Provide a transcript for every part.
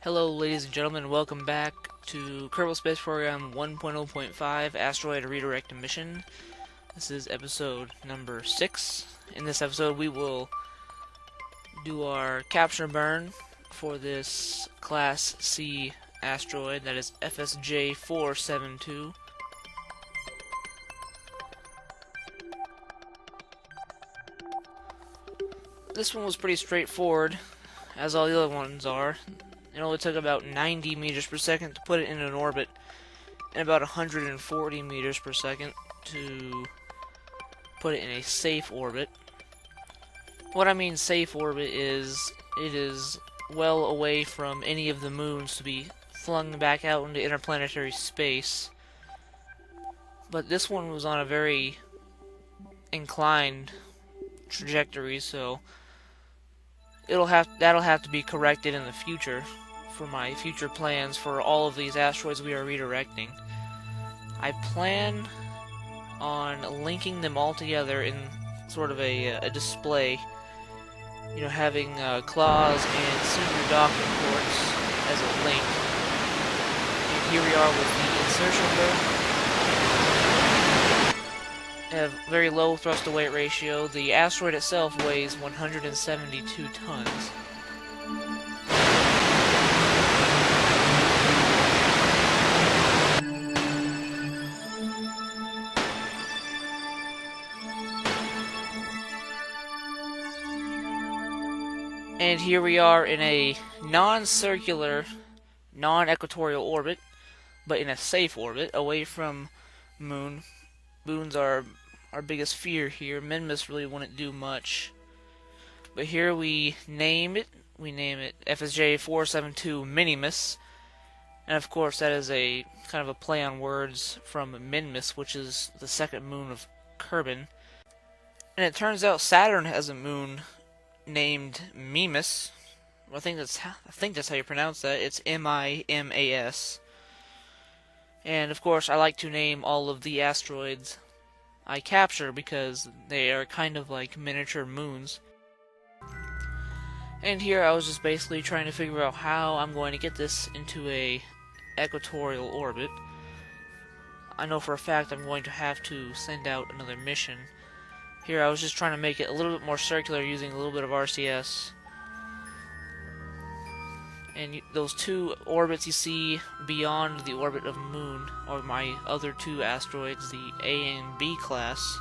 Hello ladies and gentlemen, welcome back to Kerbal Space Program 1.0.5 Asteroid Redirect Mission. This is episode number 6. In this episode we will do our capture burn for this Class C asteroid, that is FSJ 472. This one was pretty straightforward, as all the other ones are. It only took about 90 meters per second to put it in an orbit, and about 140 meters per second to put it in a safe orbit. What I mean safe orbit is, it is well away from any of the moons to be flung back out into interplanetary space. But this one was on a very inclined trajectory, so that'll have to be corrected in the future for my future plans for all of these asteroids we are redirecting. I plan on linking them all together in sort of a display, having claws and senior docking ports as a link. And here we are with the insertion berth. Have very low thrust to weight ratio. The asteroid itself weighs 172 tons. And here we are in a non-circular, non-equatorial orbit, but in a safe orbit, away from Moon. Moons are our biggest fear here. Minmus really wouldn't do much. But here we name it. We name it FSJ 472 Minimus. And of course that is a kind of a play on words from Minmus, which is the second moon of Kerbal. And it turns out Saturn has a moon named Mimas. I think that's how you pronounce that. It's M-I-M-A-S. And of course I like to name all of the asteroids I capture because they are kind of like miniature moons. And here I was just basically trying to figure out how I'm going to get this into a equatorial orbit. I know for a fact I'm going to have to send out another mission. Here I was just trying to make it a little bit more circular using a little bit of RCS. And those two orbits you see beyond the orbit of Moon are my other two asteroids, the A and B class.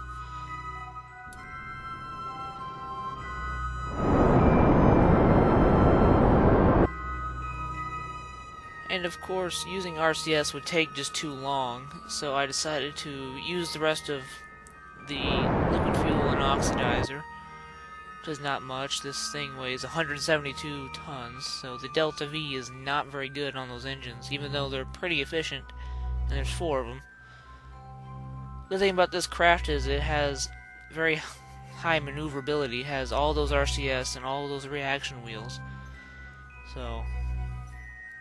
And of course, using RCS would take just too long, so I decided to use the rest of the liquid fuel and oxidizer, which is not much. This thing weighs 172 tons, so the delta V is not very good on those engines, even though they're pretty efficient, and there's 4 of them. The thing about this craft is it has very high maneuverability. It has all those RCS and all those reaction wheels, so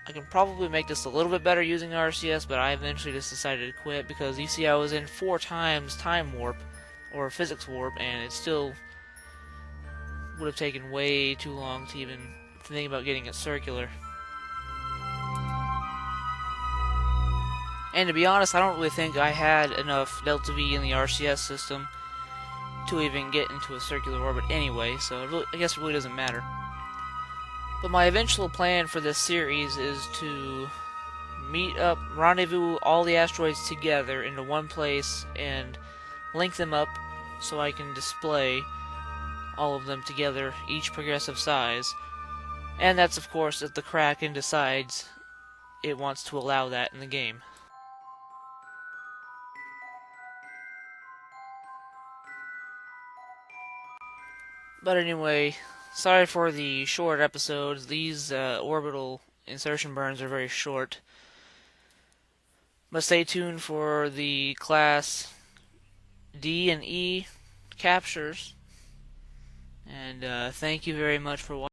I can probably make this a little bit better using RCS, but I eventually just decided to quit because you see I was in 4 times time warp, or physics warp, and it still would have taken way too long to even think about getting it circular. And to be honest, I don't really think I had enough delta V in the RCS system to even get into a circular orbit anyway, so I guess it really doesn't matter. But my eventual plan for this series is to rendezvous all the asteroids together into one place and link them up so I can display all of them together, each progressive size. And that's of course if the Kraken decides it wants to allow that in the game. But anyway, sorry for the short episodes. These orbital insertion burns are very short. But stay tuned for the Class D and E captures. And thank you very much for watching.